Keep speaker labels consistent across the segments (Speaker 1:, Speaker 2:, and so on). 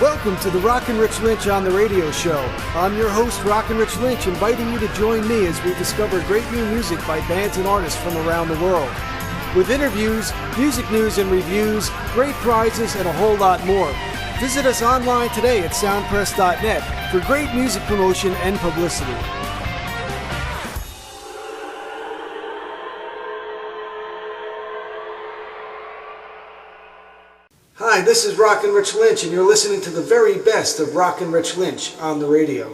Speaker 1: Welcome to the Rockin Rich Lynch on the Radio Show. I'm your host, Rockin Rich Lynch, inviting you to join me as we discover great new music by bands and artists from around the world. With interviews, music news and reviews, great prizes, and a whole lot more. Visit us online today at soundpress.net for great music promotion and publicity. Hi, this is Rockin Rich Lynch, and you're listening to the very best of Rockin Rich Lynch on the radio.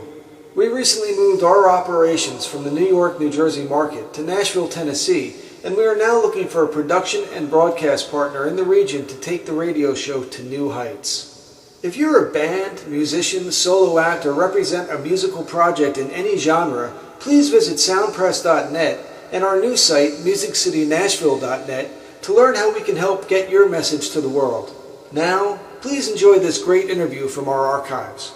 Speaker 1: We recently moved our operations from the New York, New Jersey market to Nashville, Tennessee, and we are now looking for a production and broadcast partner in the region to take the radio show to new heights. If you're a band, musician, solo act, or represent a musical project in any genre, please visit soundpress.net and our new site, musiccitynashville.net, to learn how we can help get your message to the world. Now, please enjoy this great interview from our archives.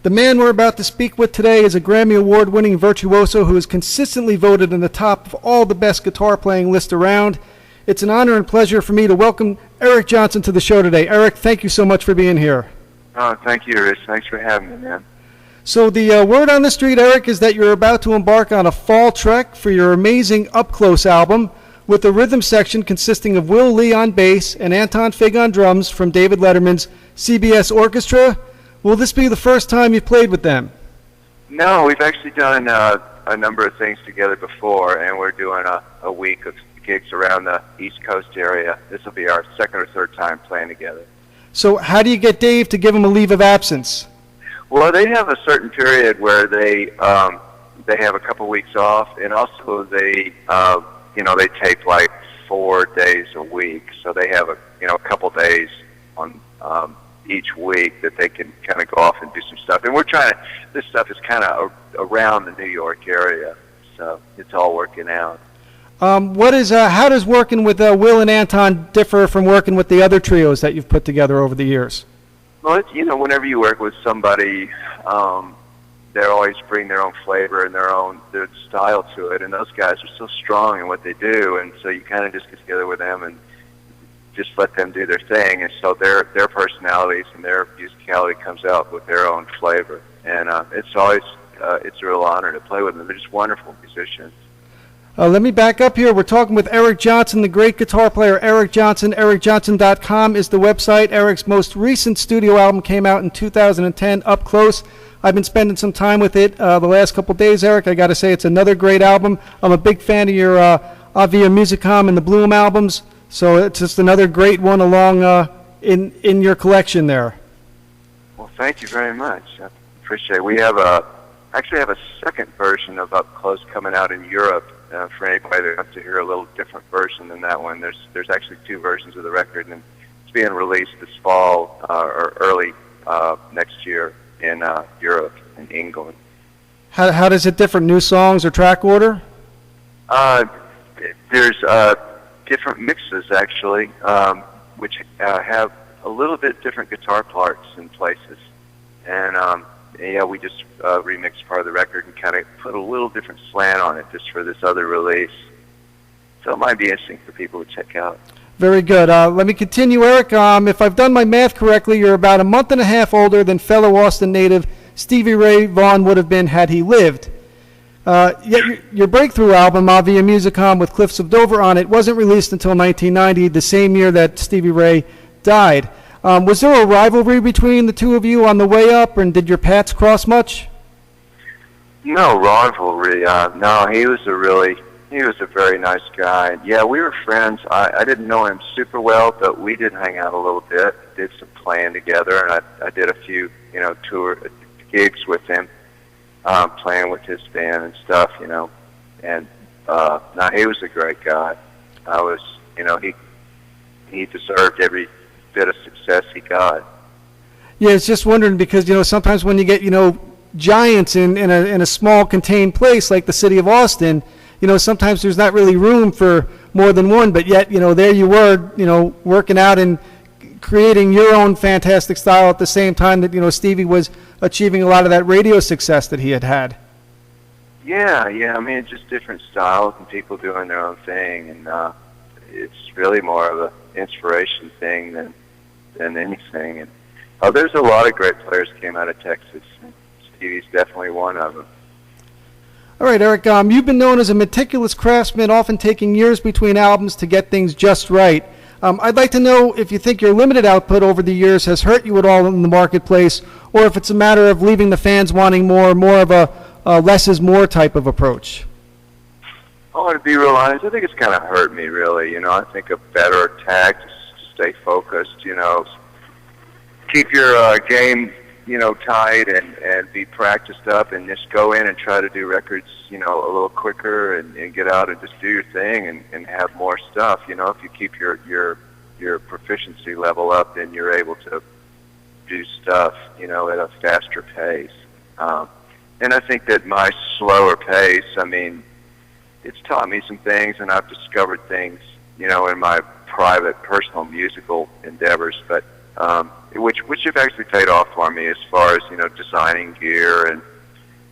Speaker 1: The man we're about to speak with today is a Grammy Award-winning virtuoso who is consistently voted in the top of all the best guitar-playing lists around. It's an honor and pleasure for me to welcome Eric Johnson to the show today. Eric, thank you so much for being here.
Speaker 2: Oh, thank you, Rich. Thanks for having me, man.
Speaker 1: So the word on the street, Eric, is that you're about to embark on a fall trek for your amazing Up Close album, with a rhythm section consisting of Will Lee on bass and Anton Fig on drums from David Letterman's CBS Orchestra. Will this be the first time you've played with them?
Speaker 2: No, we've actually done a number of things together before, and we're doing a week of gigs around the East Coast area. This will be our second or third time playing together.
Speaker 1: So how do you get Dave to give him a leave of absence?
Speaker 2: Well, they have a certain period where they have a couple weeks off, and also they tape like 4 days a week, so they have a couple days on each week that they can kind of go off and do some stuff. And this stuff is kind of around the New York area, so it's all working out.
Speaker 1: How does working with Will and Anton differ from working with the other trios that you've put together over the years?
Speaker 2: Well, whenever you work with somebody, they always bring their own flavor and their style to it, and those guys are so strong in what they do, and so you kind of just get together with them and just let them do their thing, and so their personalities and their musicality comes out with their own flavor, and it's always it's a real honor to play with them. They're just wonderful musicians.
Speaker 1: Let me back up here. We're talking with Eric Johnson, the great guitar player. Eric Johnson. EricJohnson.com is the website. Eric's most recent studio album came out in 2010, Up Close. I've been spending some time with it the last couple days, Eric. I got to say, it's another great album. I'm a big fan of your Avia Musicom and the Bloom albums, so it's just another great one along in your collection there.
Speaker 2: Well, thank you very much. I appreciate it. We actually have a second version of Up Close coming out in Europe for anybody that wants to hear a little different version than that one. There's actually two versions of the record, and it's being released this fall or early next year in Europe and England.
Speaker 1: How does it differ? New songs or track order?
Speaker 2: There's different mixes, actually, which have a little bit different guitar parts in places. And we just remixed part of the record and kind of put a little different slant on it just for this other release. So it might be interesting for people to check out.
Speaker 1: Very good. Let me continue, Eric. If I've done my math correctly, you're about a month and a half older than fellow Austin native Stevie Ray Vaughan would have been had he lived. Yet your breakthrough album, Avia Musicom with Cliffs of Dover on it, wasn't released until 1990, the same year that Stevie Ray died. Was there a rivalry between the two of you on the way up, and did your paths cross much?
Speaker 2: No rivalry. No, he was a very nice guy. Yeah, we were friends. I didn't know him super well, but we did hang out a little bit, did some playing together, and I did a few, tour gigs with him, playing with his band and stuff, And no, he was a great guy. He deserved every bit of success he got.
Speaker 1: Yeah, it's just wondering because sometimes when you get giants in a small contained place like the city of Austin, sometimes there's not really room for more than one, but yet there you were working out and creating your own fantastic style at the same time that Stevie was achieving a lot of that radio success that he had.
Speaker 2: Yeah. I mean, it's just different styles and people doing their own thing, and it's really more of an inspiration thing than anything. And Oh, there's a lot of great players came out of Texas. Stevie's definitely one of them.
Speaker 1: All right, Eric, you've been known as a meticulous craftsman, often taking years between albums to get things just right. I'd like to know if you think your limited output over the years has hurt you at all in the marketplace, or if it's a matter of leaving the fans wanting more of a less is more type of approach.
Speaker 2: Oh, to be real honest, I think it's kind of hurt me, really. I think a better tact is to stay focused, keep your game, tight and be practiced up and just go in and try to do records, a little quicker and get out and just do your thing and have more stuff. If you keep your proficiency level up, then you're able to do stuff, at a faster pace. And I think that my slower pace, it's taught me some things, and I've discovered things, in my private, personal musical endeavors, but which have actually paid off for me as far as designing gear and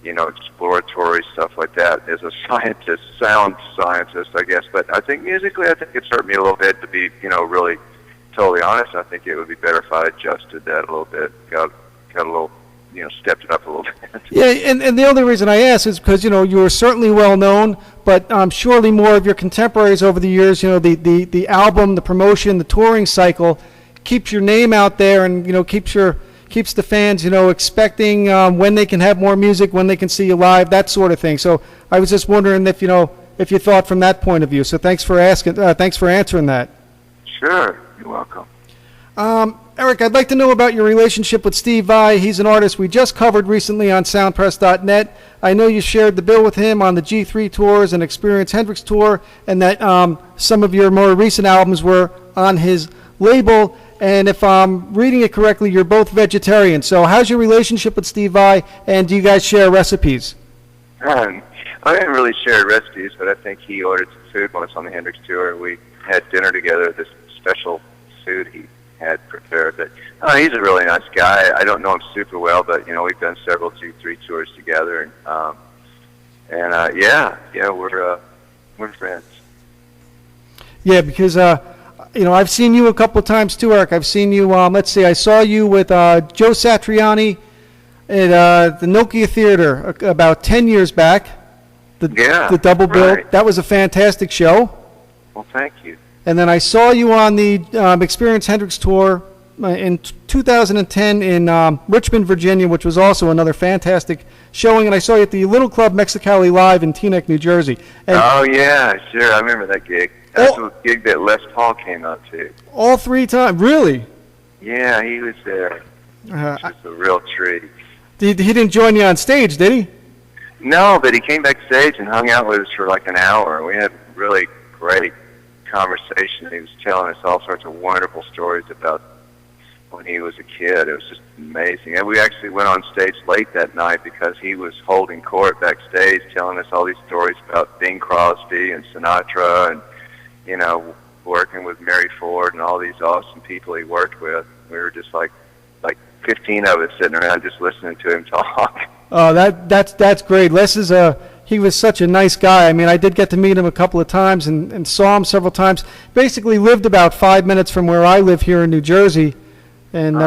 Speaker 2: exploratory stuff like that. As a scientist, sound scientist, I guess. But I think musically, I think it's hurt me a little bit. To be really totally honest, I think it would be better if I adjusted that a little bit, got a little. Stepped it up a little bit.
Speaker 1: Yeah, and the only reason I ask is because, you were certainly well known, but surely more of your contemporaries over the years, the album, the promotion, the touring cycle keeps your name out there and, keeps the fans, expecting when they can have more music, when they can see you live, that sort of thing. So I was just wondering if you thought from that point of view. So thanks for answering that.
Speaker 2: Sure, you're welcome.
Speaker 1: Eric, I'd like to know about your relationship with Steve Vai. He's an artist we just covered recently on soundpress.net. I know you shared the bill with him on the G3 tours and Experience Hendrix tour, and that some of your more recent albums were on his label. And if I'm reading it correctly, you're both vegetarians. So how's your relationship with Steve Vai, and do you guys share recipes?
Speaker 2: I didn't really share recipes, but I think he ordered some food once on the Hendrix tour. We had dinner together, this special food he had prepared. But he's a really nice guy. I don't know him super well, but we've done several G3 tours together, and we're friends. Yeah,
Speaker 1: because I've seen you a couple of times too, Eric. I've seen you. I saw you with Joe Satriani at the Nokia Theater about 10 years back. The double bill.
Speaker 2: Right.
Speaker 1: That was a fantastic show.
Speaker 2: Well, thank you.
Speaker 1: And then I saw you on the Experience Hendrix tour in 2010 in Richmond, Virginia, which was also another fantastic showing. And I saw you at the Little Club Mexicali Live in Teaneck, New Jersey. And
Speaker 2: oh, yeah, sure. I remember that gig. That's the gig that Les Paul came out to.
Speaker 1: All 3 times? Really?
Speaker 2: Yeah, he was there. It was a real treat.
Speaker 1: He didn't join you on stage, did he?
Speaker 2: No, but he came backstage and hung out with us for like an hour. We had really great conversation. He was telling us all sorts of wonderful stories about when he was a kid. It was just amazing. And we actually went on stage late that night because he was holding court backstage, telling us all these stories about Bing Crosby and Sinatra and, working with Mary Ford and all these awesome people he worked with. We were just like 15 of us sitting around just listening to him talk.
Speaker 1: Oh, that's great. Les he was such a nice guy. I did get to meet him a couple of times and saw him several times. Basically lived about 5 minutes from where I live here in New Jersey. And
Speaker 2: in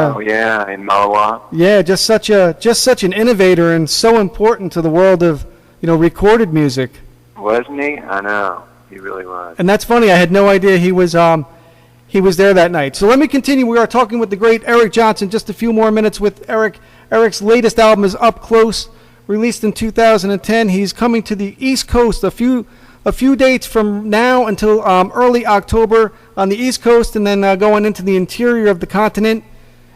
Speaker 2: Malawa.
Speaker 1: Yeah, just such an innovator and so important to the world of, recorded music.
Speaker 2: Wasn't he? I know. He really was.
Speaker 1: And that's funny. I had no idea he was there that night. So let me continue. We are talking with the great Eric Johnson. Just a few more minutes with Eric. Eric's latest album is Up Close, released in 2010. He's coming to the East Coast a few dates from now until early October on the East Coast, and then going into the interior of the continent.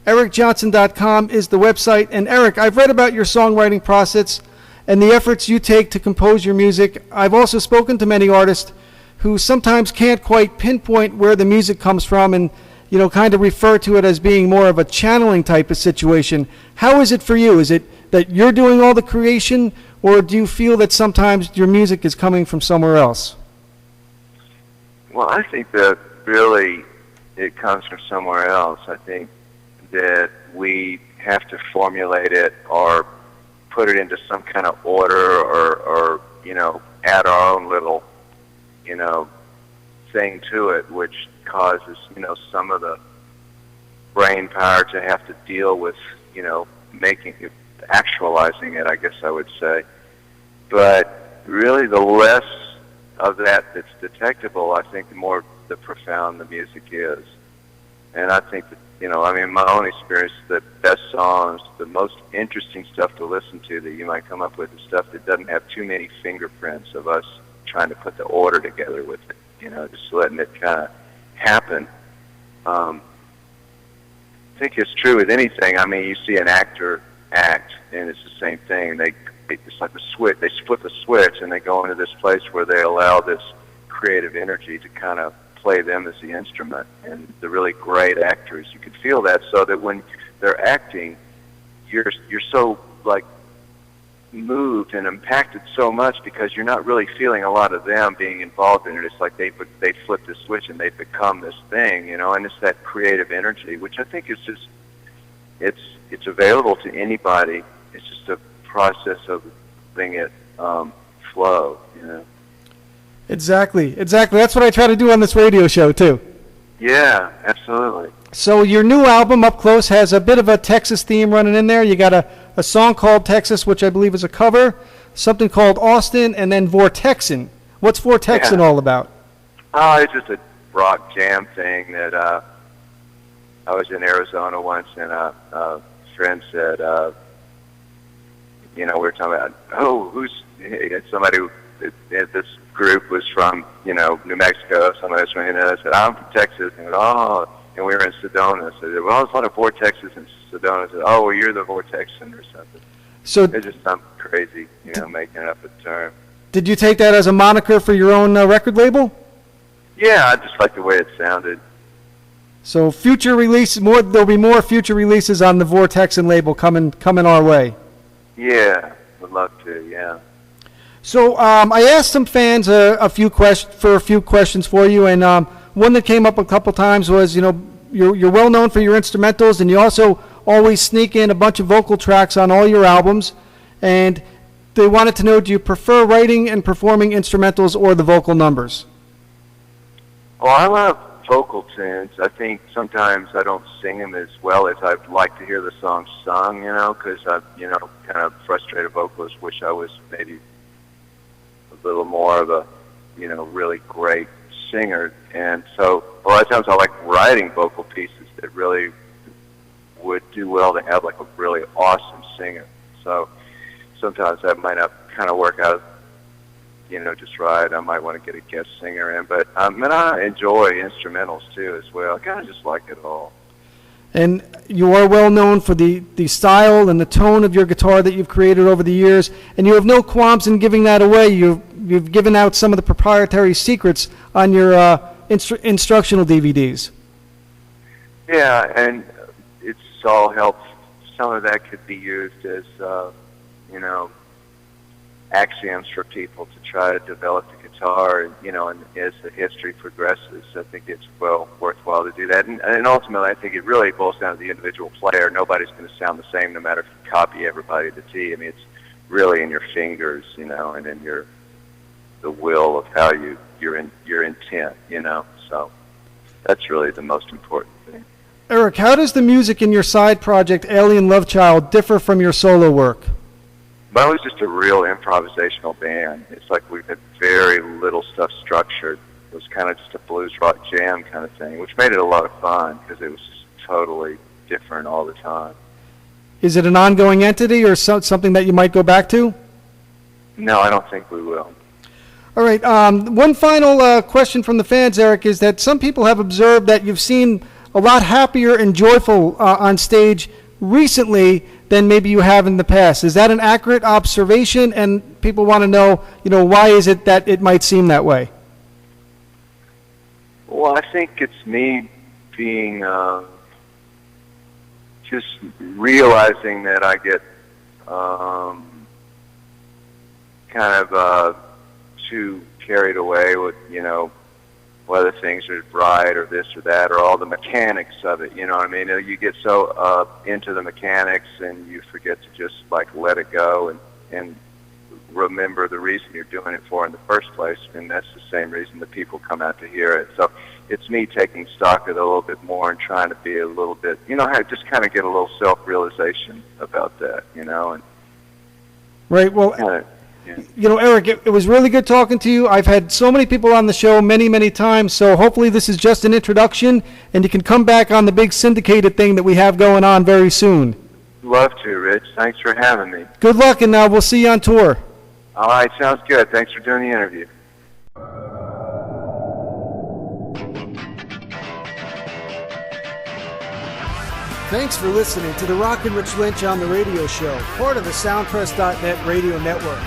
Speaker 1: EricJohnson.com is the website. And Eric, I've read about your songwriting process and the efforts you take to compose your music. I've also spoken to many artists who sometimes can't quite pinpoint where the music comes from and, kind of refer to it as being more of a channeling type of situation. How is it for you? Is it that you're doing all the creation, or do you feel that sometimes your music is coming from somewhere else?
Speaker 2: Well, I think that really it comes from somewhere else. I think that we have to formulate it or put it into some kind of order or add our own little, thing to it, which causes, some of the brain power to have to deal with, actualizing it, I guess I would say. But really, the less of that that's detectable, I think the profound the music is. And I think that, in my own experience, the best songs, the most interesting stuff to listen to that you might come up with is stuff that doesn't have too many fingerprints of us trying to put the order together with it, just letting it kind of happen. I think it's true with anything. You see an actor act, and it's the same thing. It's like a switch. They flip a switch, and they go into this place where they allow this creative energy to kind of play them as the instrument. And the really great actors, you can feel that, so that when they're acting, you're so moved and impacted so much because you're not really feeling a lot of them being involved in it. It's like they flip the switch and they become this thing, and it's that creative energy, which I think is just it's available to anybody. It's just a process of letting it flow.
Speaker 1: Exactly. That's what I try to do on this radio show too.
Speaker 2: Yeah, absolutely.
Speaker 1: So your new album, Up Close, has a bit of a Texas theme running in there. You got a song called Texas, which I believe is a cover, something called Austin, and then Vortexin. What's Vortexin all about?
Speaker 2: Oh, it's just a rock jam thing that I was in Arizona once, and a friend said, we were talking about, somebody, this group was from, New Mexico, somebody was from, I said, I'm from Texas, and and we were in Sedona. So they said, well, there's a lot of vortexes in Sedona. I said, oh, well, you're the vortexin or something. So it's just something crazy, making up a term.
Speaker 1: Did you take that as a moniker for your own record label?
Speaker 2: Yeah, I just like the way it sounded.
Speaker 1: So future releases, there'll be more future releases on the Vortexin label coming our way.
Speaker 2: Yeah, would love to, yeah.
Speaker 1: So I asked some fans a few questions for you, and one that came up a couple times was, you're well known for your instrumentals, and you also always sneak in a bunch of vocal tracks on all your albums. And they wanted to know, do you prefer writing and performing instrumentals or the vocal numbers?
Speaker 2: Well, I love vocal tunes. I think sometimes I don't sing them as well as I'd like to hear the song sung, because I'm, kind of frustrated vocalist, wish I was maybe a little more of a, really great singer. And so a lot of times I like writing vocal pieces that really would do well to have like a really awesome singer. So sometimes that might not kind of work out, just right. I might want to get a guest singer in, but and I enjoy instrumentals too as well. I kind of just like it all.
Speaker 1: And you are well known for the style and the tone of your guitar that you've created over the years, and you have no qualms in giving that away. You've given out some of the proprietary secrets on your instructional DVDs.
Speaker 2: Yeah, and it's all helped. Some of that could be used as, axioms for people to try to develop the guitar, and as the history progresses, I think it's worthwhile to do that. And ultimately, I think it really boils down to the individual player. Nobody's going to sound the same no matter if you copy everybody to T. It's really in your fingers, and in the will of how your intent, So that's really the most important thing.
Speaker 1: Eric, how does the music in your side project, Alien Love Child, differ from your solo work?
Speaker 2: Mine was just a real improvisational band. It's like we had very little stuff structured. It was kind of just a blues rock jam kind of thing, which made it a lot of fun because it was just totally different all the time.
Speaker 1: Is it an ongoing entity or something that you might go back to?
Speaker 2: No, I don't think we will.
Speaker 1: All right. One final question from the fans, Eric, is that some people have observed that you've seen a lot happier and joyful on stage recently than maybe you have in the past. Is that an accurate observation? And people want to know, why is it that it might seem that way?
Speaker 2: Well, I think it's me being just realizing that I get kind of too carried away with, whether things are right or this or that or all the mechanics of it, You get so into the mechanics and you forget to just let it go and remember the reason you're doing it for in the first place, and that's the same reason that people come out to hear it. So it's me taking stock of it a little bit more and trying to be a little bit, just kind of get a little self-realization about that, and
Speaker 1: right. Well,
Speaker 2: yeah.
Speaker 1: Eric, it was really good talking to you. I've had so many people on the show many, many times, so hopefully this is just an introduction, and you can come back on the big syndicated thing that we have going on very soon.
Speaker 2: Love to, Rich. Thanks for having me.
Speaker 1: Good luck, and we'll see you on tour.
Speaker 2: All right, sounds good. Thanks for doing the interview.
Speaker 1: Thanks for listening to the Rockin' Rich Lynch on the Radio Show, part of the SoundPress.net radio network.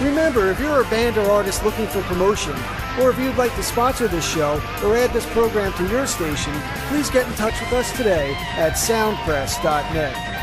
Speaker 1: Remember, if you're a band or artist looking for promotion, or if you'd like to sponsor this show or add this program to your station, please get in touch with us today at SoundPress.net.